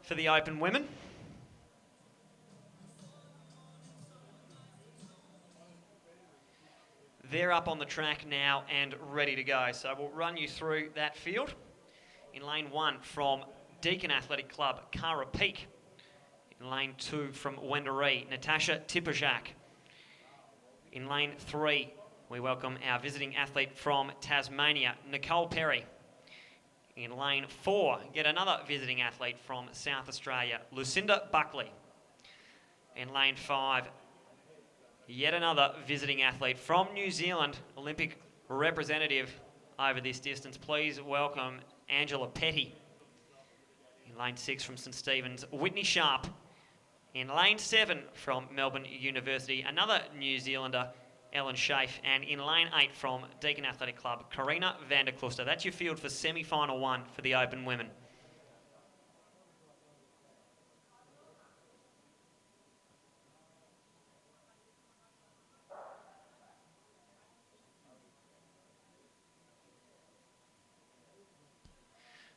for the Open Women. They're up on the track now and ready to go. So we'll run you through that field. In lane 1 from Deakin Athletic Club, Cara Peak. In lane 2 from Wendouree, Natasha Tipajak. In lane 3, we welcome our visiting athlete from Tasmania, Nicole Perry. In lane 4, get another visiting athlete from South Australia, Lucinda Buckley. In lane 5, yet another visiting athlete from New Zealand, Olympic representative over this distance. Please welcome Angela Petty. In lane 6 from St Stephen's, Whitney Sharp. In lane 7 from Melbourne University, another New Zealander, Ellen Schaaf. And in lane 8 from Deakin Athletic Club, Karina van der Kloster. That's your field for semi-final 1 for the Open Women.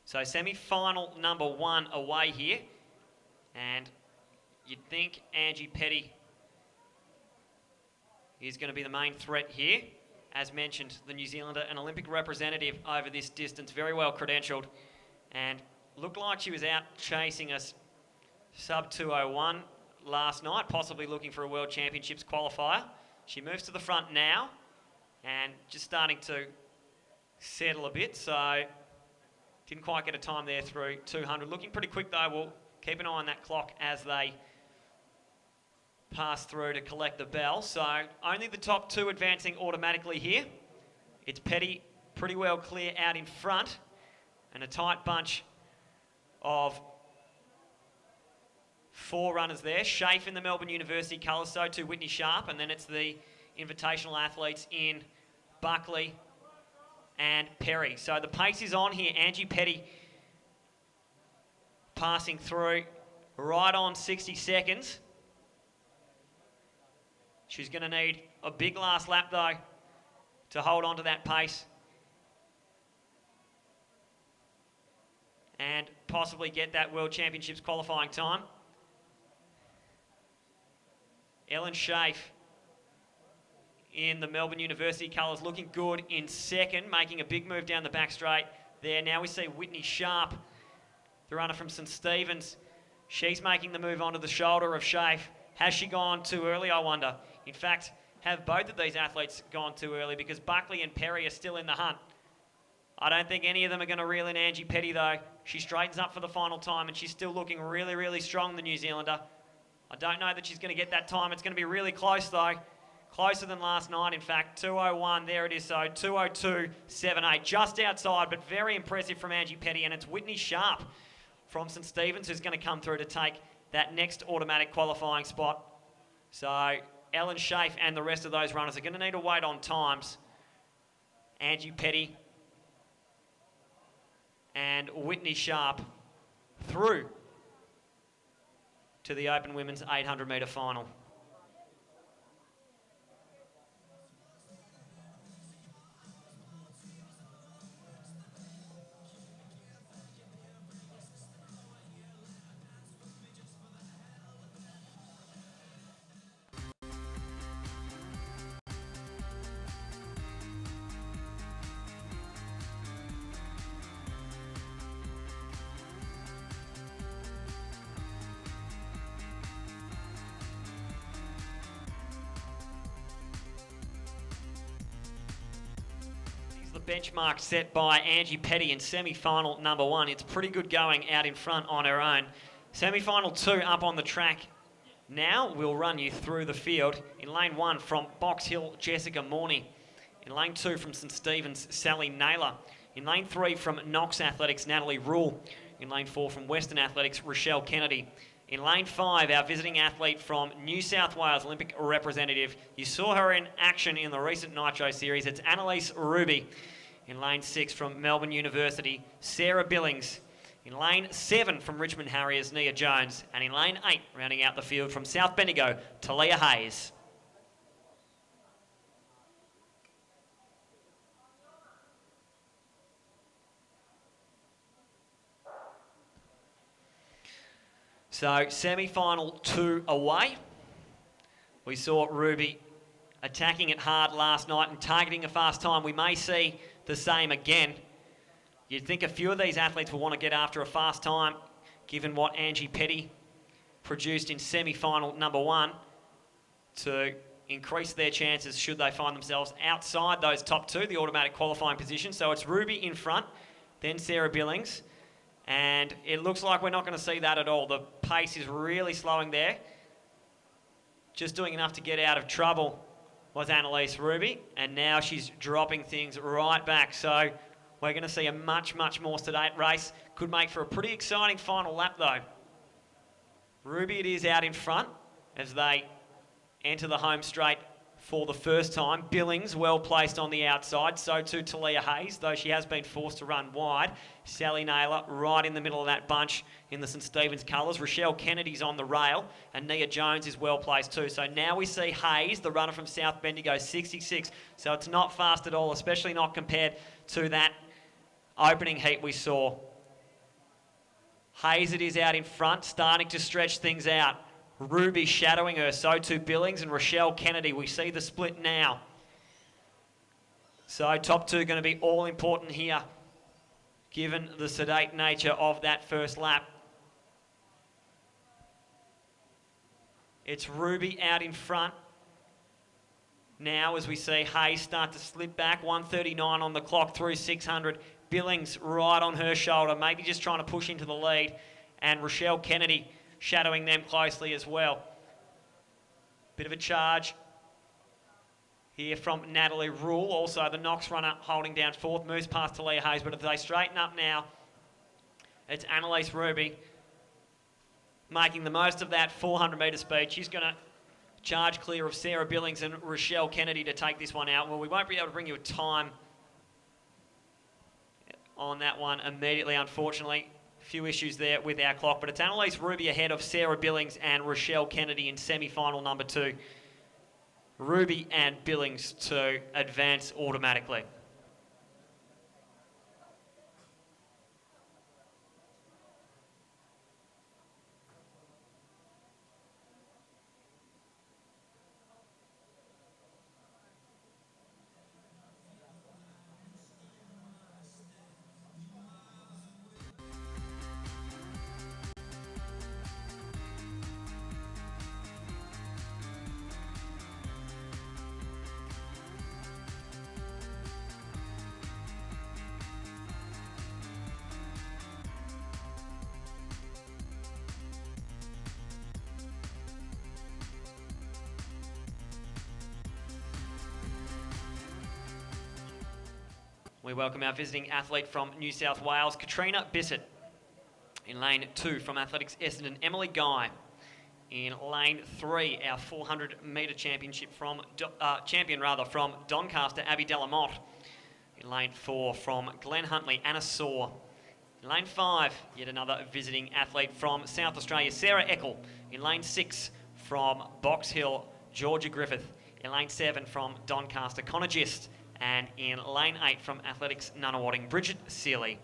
So semi-final number 1 away here. And you'd think Angie Petty is going to be the main threat here. As mentioned, the New Zealander, an Olympic representative over this distance, very well credentialed. And looked like she was out chasing us sub 201 last night, possibly looking for a World Championships qualifier. She moves to the front now and just starting to settle a bit. So didn't quite get a time there through 200. Looking pretty quick though. We'll keep an eye on that clock as they pass through to collect the bell. So only the top 2 advancing automatically here. It's Petty pretty well clear out in front and a tight bunch of 4 runners there. Schaaf in the Melbourne University colours, so too Whitney Sharp, and then it's the invitational athletes in Buckley and Perry. So the pace is on here. Angie Petty passing through right on 60 seconds. She's going to need a big last lap though to hold on to that pace and possibly get that World Championships qualifying time. Ellen Schaaf in the Melbourne University colours, looking good in second, making a big move down the back straight there. Now we see Whitney Sharp, the runner from St Stephen's. She's making the move onto the shoulder of Schaaf. Has she gone too early, I wonder? In fact, have both of these athletes gone too early, because Buckley and Perry are still in the hunt? I don't think any of them are going to reel in Angie Petty though. She straightens up for the final time and she's still looking really, really strong, the New Zealander. I don't know that she's going to get that time. It's going to be really close though. Closer than last night, in fact. 2:01, there it is, so 2:02.78. Just outside, but very impressive from Angie Petty. And it's Whitney Sharp from St Stephen's who's going to come through to take that next automatic qualifying spot. So Ellen Schaaf and the rest of those runners are going to need to wait on times. Angie Petty and Whitney Sharp through to the Open Women's 800 metre final. Benchmark set by Angie Petty in semi-final number 1. It's pretty good going out in front on her own. Semi-final 2 up on the track. Now we'll run you through the field. In lane 1 from Box Hill, Jessica Morney. In lane 2 from St Stephen's, Sally Naylor. In lane 3 from Knox Athletics, Natalie Rule. In lane 4 from Western Athletics, Rochelle Kennedy. In lane 5, our visiting athlete from New South Wales, Olympic representative. You saw her in action in the recent Nitro Series. It's Annalise Ruby. In lane 6 from Melbourne University, Sarah Billings. In lane 7 from Richmond Harriers, Nia Jones. And in lane 8, rounding out the field from South Bendigo, Talia Hayes. So semi-final 2 away. We saw Ruby attacking it hard last night and targeting a fast time. We may see the same again. You'd think a few of these athletes will want to get after a fast time, given what Angie Petty produced in semi-final number 1, to increase their chances should they find themselves outside those top 2, the automatic qualifying position. So it's Ruby in front, then Sarah Billings, and it looks like we're not going to see that at all. The pace is really slowing there. Just doing enough to get out of trouble was Annalise Ruby, and now she's dropping things right back. So we're going to see a much, much more sedate race. Could make for a pretty exciting final lap, though. Ruby it is out in front as they enter the home straight for the first time. Billings well placed on the outside, so too Talia Hayes, though she has been forced to run wide. Sally Naylor right in the middle of that bunch in the St Stephen's colours. Rochelle Kennedy's on the rail, and Nia Jones is well placed too. So now we see Hayes, the runner from South Bendigo, 66. So it's not fast at all, especially not compared to that opening heat we saw. Hayes it is out in front, starting to stretch things out. Ruby shadowing her, so too Billings and Rochelle Kennedy. We see the split now. So top 2 going to be all important here, given the sedate nature of that first lap. It's Ruby out in front. Now as we see Hayes start to slip back, 1:39 on the clock through 600. Billings right on her shoulder, maybe just trying to push into the lead. And Rochelle Kennedy shadowing them closely as well. Bit of a charge here from Natalie Rule. Also the Knox runner holding down 4th, moves past Talia Hayes. But if they straighten up now, it's Annalise Ruby making the most of that 400-metre speed. She's going to charge clear of Sarah Billings and Rochelle Kennedy to take this one out. Well, we won't be able to bring you a time on that one immediately, unfortunately. Few issues there with our clock, but it's Annalise Ruby ahead of Sarah Billings and Rochelle Kennedy in semi-final number 2. Ruby and Billings to advance automatically. We welcome our visiting athlete from New South Wales, Katrina Bissett. In lane 2 from Athletics Essendon, Emily Guy. In lane 3, our 400-metre champion from Doncaster, Abby Delamotte. In lane 4 from Glen Huntley, Anna Saw. In lane 5, yet another visiting athlete from South Australia, Sarah Eckel. In lane 6 from Box Hill, Georgia Griffith. In lane 7 from Doncaster, Connor Gist. And in lane 8 from Athletics Nunawading, Bridget Seeley.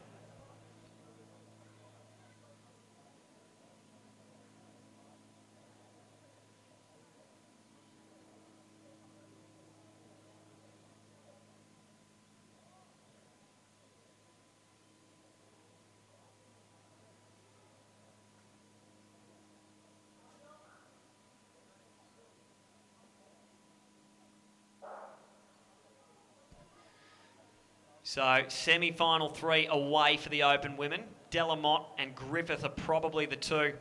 So semi-final 3 away for the Open women. Delamotte and Griffith are probably the 2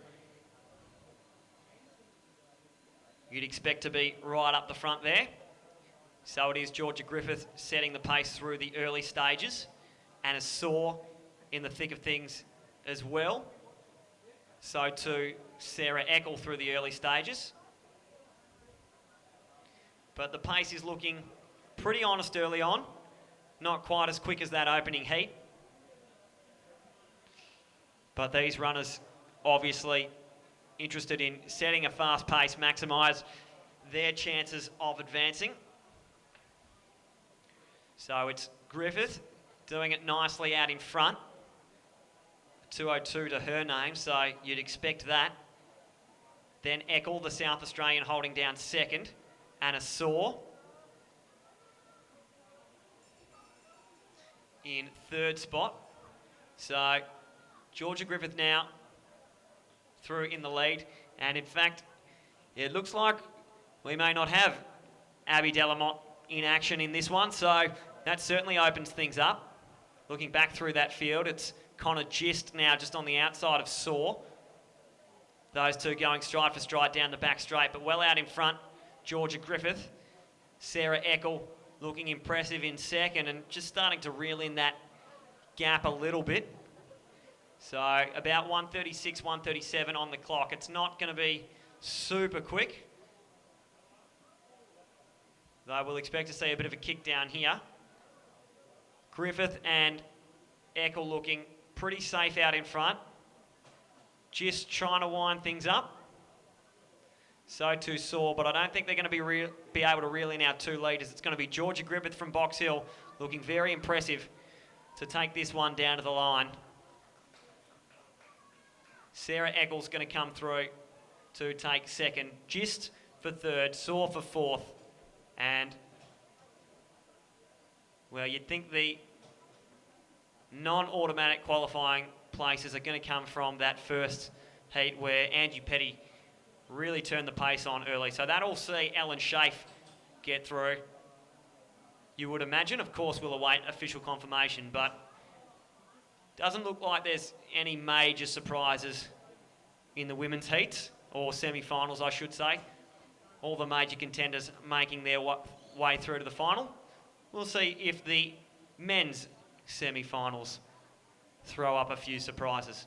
you'd expect to be right up the front there. So it is Georgia Griffith setting the pace through the early stages. Anna Saw in the thick of things as well. So too Sarah Eckel through the early stages. But the pace is looking pretty honest early on. Not quite as quick as that opening heat. But these runners obviously interested in setting a fast pace, maximise their chances of advancing. So it's Griffith doing it nicely out in front. 2:02 to her name, so you'd expect that. Then Eckel, the South Australian, holding down second. Anna Saw in third spot. So Georgia Griffith now through in the lead. And in fact, it looks like we may not have Abby Delamont in action in this one. So that certainly opens things up. Looking back through that field, it's Connor Gist now just on the outside of Saw. Those two going stride for stride down the back straight, but well out in front, Georgia Griffith. Sarah Eckel looking impressive in second and just starting to reel in that gap a little bit. So about 1:36, 1:37 on the clock. It's not going to be super quick, though we'll expect to see a bit of a kick down here. Griffith and Eckel looking pretty safe out in front. Just trying to wind things up. So too Saw, but I don't think they're going to be able to reel in our 2 leaders. It's going to be Georgia Griffith from Box Hill looking very impressive to take this one down to the line. Sarah Eckel's going to come through to take second. Gist for third, Saw for fourth. And, well, you'd think the non-automatic qualifying places are going to come from that first heat where Angie Petty really turned the pace on early. So that'll see Ellen Schaaf get through. You would imagine, of course, we'll await official confirmation, but doesn't look like there's any major surprises in the women's heats, or semi-finals, I should say. All the major contenders making their way through to the final. We'll see if the men's semi-finals throw up a few surprises.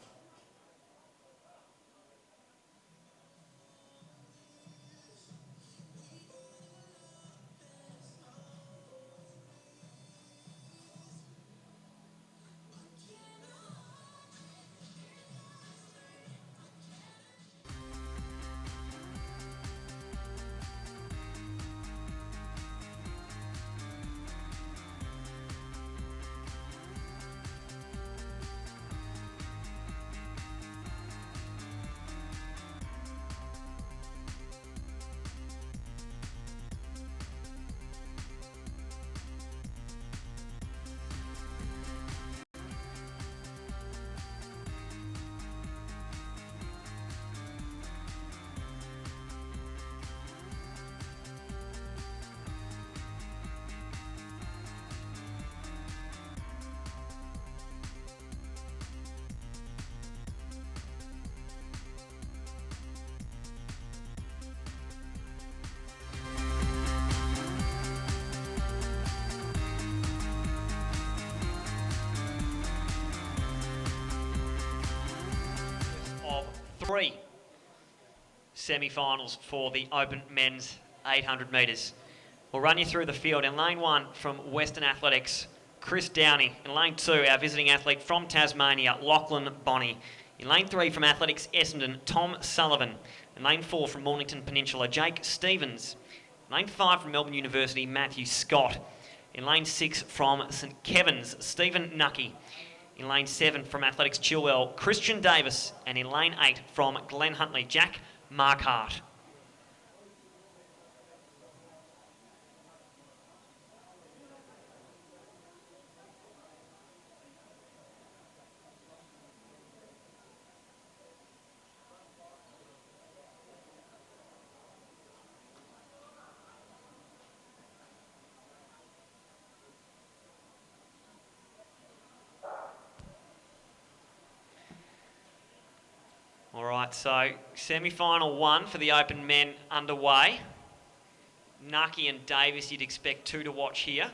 Three semi-finals for the open men's 800 metres. We'll run you through the field. In lane 1 from Western Athletics, Chris Downey. In lane 2, our visiting athlete from Tasmania, Lachlan Bonney. In lane 3 from Athletics Essendon, Tom Sullivan. In lane 4 from Mornington Peninsula, Jake Stevens. In lane 5 from Melbourne University, Matthew Scott. In lane 6 from St Kevin's, Stephen Nucky. In lane 7 from Athletics Chilwell, Christian Davis. And in lane 8 from Glen Huntley, Jack Markhart. All right, so semi-final 1 for the open men underway. Nucky and Davis, you'd expect 2 to watch here.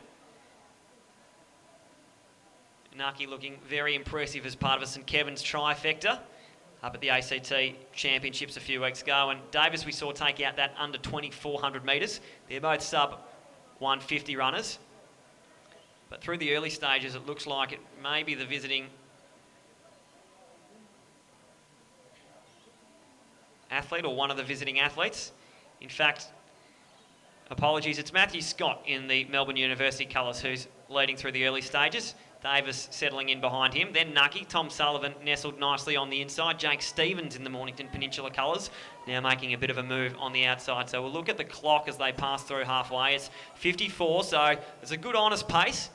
Nucky looking very impressive as part of a St Kevin's trifecta up at the ACT Championships a few weeks ago. And Davis we saw take out that under 2,400 metres. They're both sub 150 runners. But through the early stages, it looks like it may be the visiting athlete or one of the visiting athletes. In fact, apologies, it's Matthew Scott in the Melbourne University colours who's leading through the early stages. Davis settling in behind him. Then Nucky, Tom Sullivan nestled nicely on the inside. Jake Stevens in the Mornington Peninsula colours, now making a bit of a move on the outside. So we'll look at the clock as they pass through halfway. It's 54, so it's a good honest pace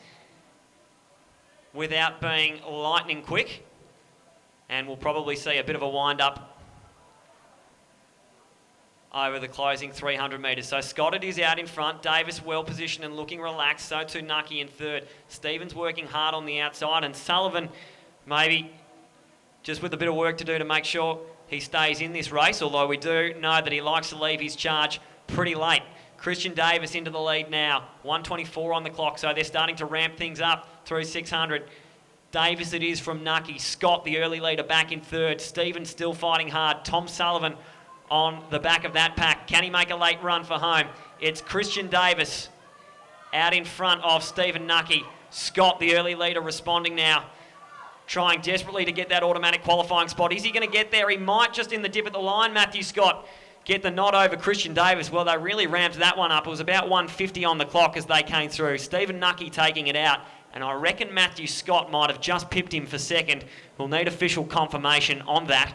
without being lightning quick. And we'll probably see a bit of a wind-up over the closing 300 metres. So Scotted is out in front. Davis well positioned and looking relaxed. So too Nucky in third. Stevens working hard on the outside. And Sullivan maybe just with a bit of work to do to make sure he stays in this race, although we do know that he likes to leave his charge pretty late. Christian Davis into the lead now. 1:24 on the clock, so they're starting to ramp things up through 600. Davis it is from Nucky. Scott, the early leader, back in third. Stevens still fighting hard. Tom Sullivan on the back of that pack. Can he make a late run for home? It's Christian Davis out in front of Stephen Nucky. Scott, the early leader, responding now. Trying desperately to get that automatic qualifying spot. Is he going to get there? He might just in the dip at the line. Matthew Scott get the nod over Christian Davis. Well, they really ramped that one up. It was about 1:50 on the clock as they came through. Stephen Nucky taking it out. And I reckon Matthew Scott might have just pipped him for second. We'll need official confirmation on that.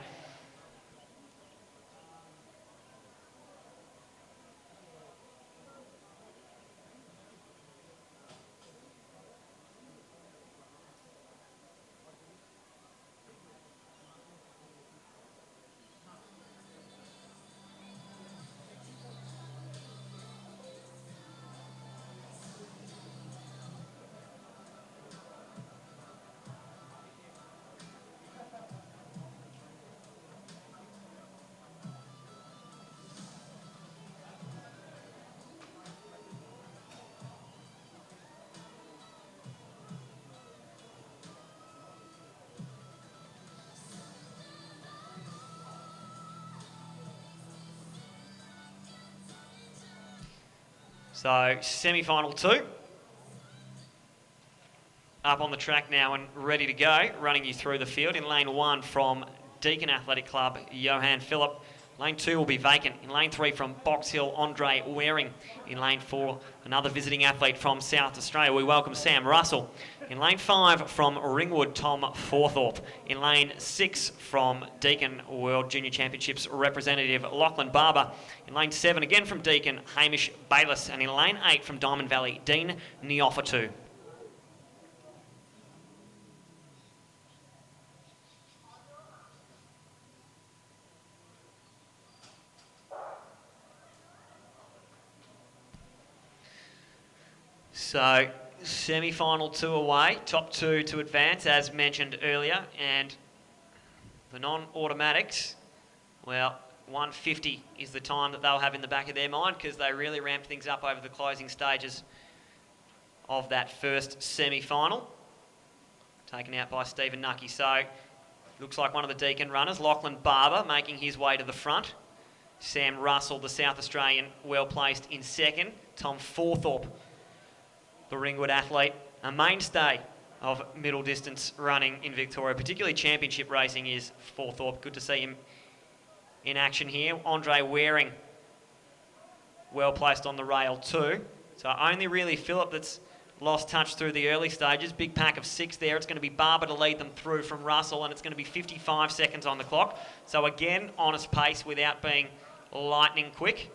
So, semi-final 2. Up on the track now and ready to go. Running you through the field in lane 1 from Deakin Athletic Club, Johan Phillip. Lane 2 will be vacant. In lane 3 from Box Hill, Andre Waring. In lane 4, another visiting athlete from South Australia. We welcome Sam Russell. In lane 5 from Ringwood, Tom Forthorpe. In lane 6 from Deakin World Junior Championships representative Lachlan Barber. In lane 7 again from Deakin, Hamish Bayliss. And in lane 8 from Diamond Valley, Dean Neofatu. So, semi-final 2 away, top 2 to advance, as mentioned earlier, and the non-automatics, well, 1:50 is the time that they'll have in the back of their mind because they really ramped things up over the closing stages of that first semi-final, taken out by Stephen Nucky. So, looks like one of the Deakin runners, Lachlan Barber, making his way to the front. Sam Russell, the South Australian, well placed in second. Tom Forthorpe, the Ringwood athlete, a mainstay of middle distance running in Victoria, particularly championship racing, is Forthorpe. Good to see him in action here. Andre Waring, well placed on the rail too. So only really Phillip that's lost touch through the early stages. Big pack of 6 there. It's going to be Barber to lead them through from Russell, and it's going to be 55 seconds on the clock. So again, honest pace without being lightning quick.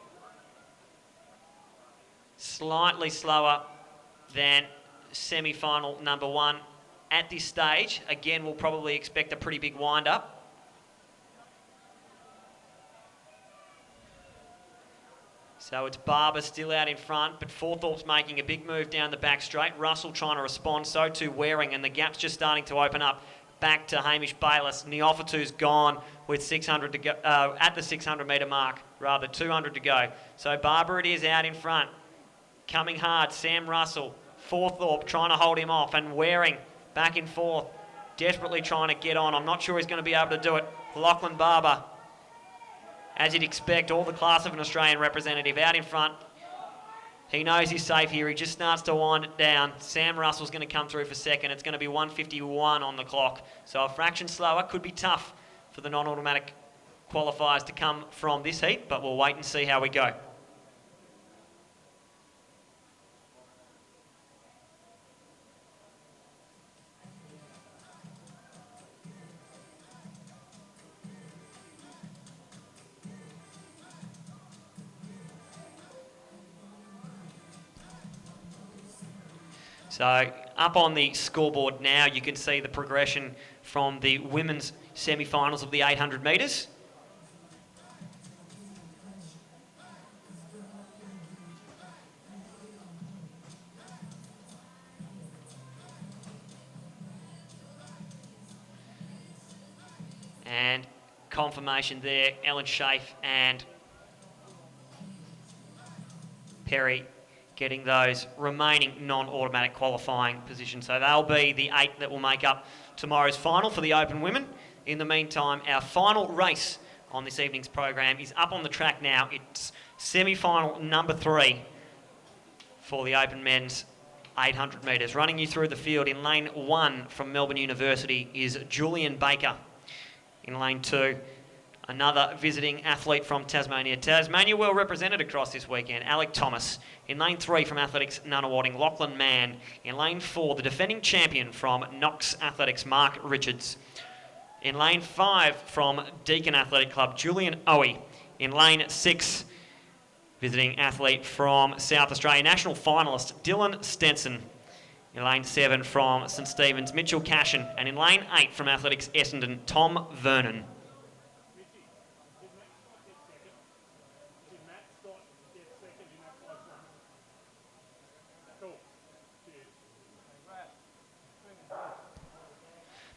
Slightly slower than semi-final number 1 at this stage. Again, we'll probably expect a pretty big wind-up. So it's Barber still out in front, but Forthorpe's making a big move down the back straight. Russell trying to respond, so too Waring, and the gap's just starting to open up back to Hamish Bayliss. Neofatu's gone with 600 to go, at the 600 metre mark, rather 200 to go. So Barber it is out in front. Coming hard, Sam Russell. Forthorpe trying to hold him off, and Waring back and forth, desperately trying to get on. I'm not sure he's going to be able to do it. Lachlan Barber, as you'd expect, all the class of an Australian representative out in front. He knows he's safe here. He just starts to wind it down. Sam Russell's going to come through for second. It's going to be 1:51 on the clock. So a fraction slower. Could be tough for the non-automatic qualifiers to come from this heat, but we'll wait and see how we go. So up on the scoreboard now, you can see the progression from the women's semi-finals of the 800 metres. And confirmation there, Ellen Schaaf and Perry getting those remaining non-automatic qualifying positions. So they'll be the 8 that will make up tomorrow's final for the Open Women. In the meantime, our final race on this evening's program is up on the track now. It's semi-final number 3 for the Open Men's 800 metres. Running you through the field in lane 1 from Melbourne University is Julian Baker. In lane 2, another visiting athlete from Tasmania. Tasmania well represented across this weekend, Alec Thomas. In lane 3 from Athletics Nunawading, Lachlan Mann. In lane 4, the defending champion from Knox Athletics, Mark Richards. In lane 5 from Deakin Athletic Club, Julian Owie. In lane 6, visiting athlete from South Australia, national finalist Dylan Stenson. In lane 7 from St Stephen's, Mitchell Cashin. And in lane 8 from Athletics Essendon, Tom Vernon.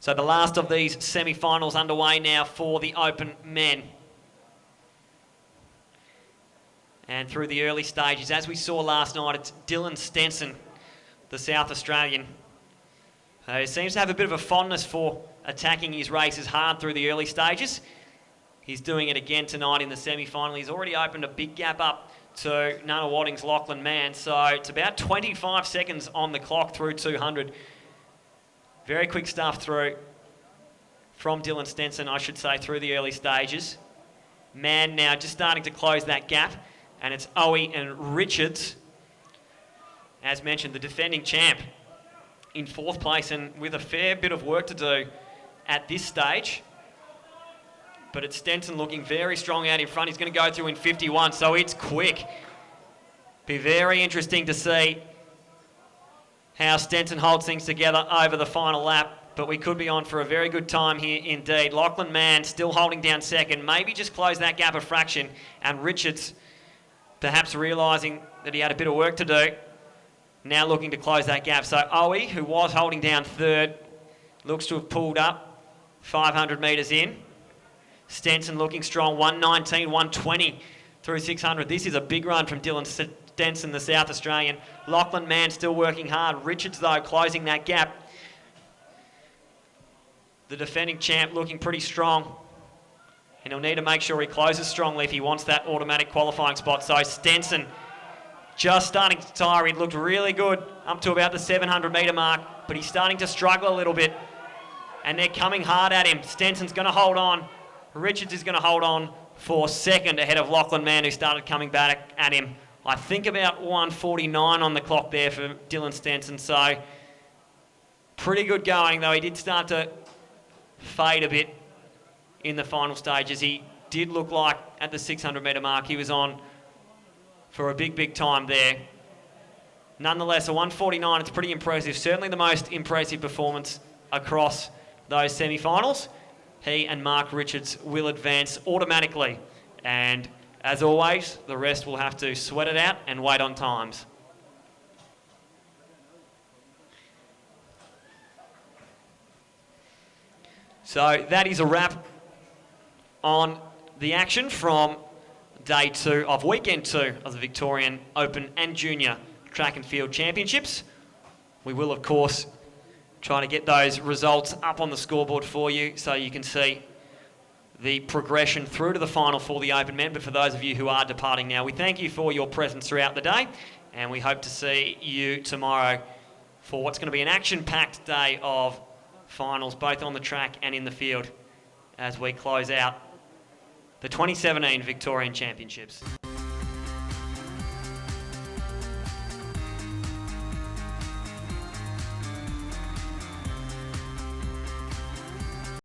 So the last of these semi-finals underway now for the Open Men. And through the early stages, as we saw last night, it's Dylan Stenson, the South Australian, who seems to have a bit of a fondness for attacking his races hard through the early stages. He's doing it again tonight in the semi-final. He's already opened a big gap up to Nunawading's Lachlan Mann. So it's about 25 seconds on the clock through 200. Very quick stuff through from Dylan Stenson, I should say, through the early stages. Mann now just starting to close that gap. And it's Owie and Richards, as mentioned, the defending champ, in 4th place and with a fair bit of work to do at this stage. But it's Stenson looking very strong out in front. He's going to go through in 51, so it's quick. Be very interesting to see how Stenson holds things together over the final lap. But we could be on for a very good time here indeed. Lachlan Mann still holding down second. Maybe just close that gap a fraction. And Richards perhaps realising that he had a bit of work to do. Now looking to close that gap. So Owie, who was holding down 3rd, looks to have pulled up 500 metres in. Stenson looking strong, 119, 120 through 600. This is a big run from Dylan Stenson, the South Australian. Lachlan Mann still working hard. Richards, though, closing that gap. The defending champ looking pretty strong. And he'll need to make sure he closes strongly if he wants that automatic qualifying spot. So Stenson just starting to tire. He looked really good up to about the 700 metre mark, but he's starting to struggle a little bit. And they're coming hard at him. Stenson's going to hold on. Richards is going to hold on for 2nd ahead of Lachlan Mann, who started coming back at him. I think about 1:49 on the clock there for Dylan Stenson. So pretty good going, though. He did start to fade a bit in the final stages. He did look like at the 600 metre mark he was on for a big time there. Nonetheless, a 1:49, it's pretty impressive. Certainly the most impressive performance across those semi-finals. He and Mark Richards will advance automatically. And as always, the rest will have to sweat it out and wait on times. So that is a wrap on the action from day 2 of weekend 2 of the Victorian Open and Junior Track and Field Championships. We will, of course, try to get those results up on the scoreboard for you so you can see the progression through to the final for the Open Men. But for those of you who are departing now, we thank you for your presence throughout the day, and we hope to see you tomorrow for what's going to be an action-packed day of finals, both on the track and in the field, as we close out the 2017 Victorian Championships.